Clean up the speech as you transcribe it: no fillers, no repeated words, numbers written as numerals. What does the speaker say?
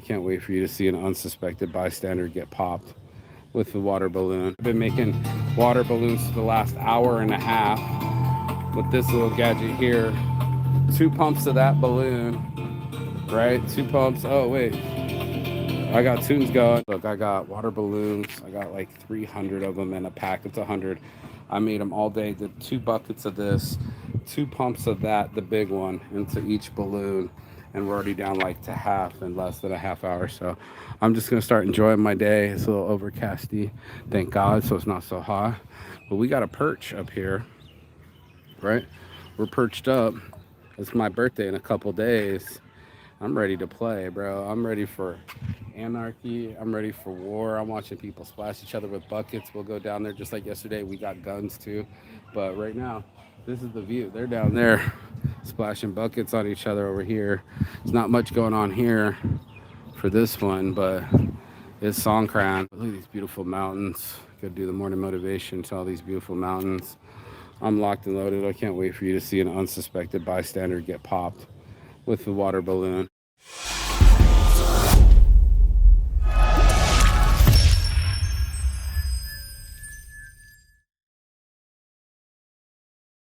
can't wait for you to see an unsuspected bystander get popped with the water balloon. I've been making water balloons for the last hour and a half with this little gadget here. 2 pumps of that balloon, right? 2 pumps. Oh, wait. I got tunes going. Look, I got water balloons. I got like 300 of them in a pack. It's 100. I made them all day. Did 2 buckets of this, 2 pumps of that, the big one, into each balloon. And we're already down like to half in less than a half hour. So I'm just going to start enjoying my day. It's a little overcasty, thank God, so it's not so hot. But we got a perch up here, right? We're perched up. It's my birthday in a couple days. I'm ready to play, bro. I'm ready for anarchy. I'm ready for war. I'm watching people splash each other with buckets. We'll go down there just like yesterday. We got guns too. But right now, this is the view. They're down there splashing buckets on each other over here. There's not much going on here for this one, but it's Songkran. Look at these beautiful mountains. Go do the morning motivation to all these beautiful mountains. I'm locked and loaded. I can't wait for you to see an unsuspected bystander get popped with the water balloon.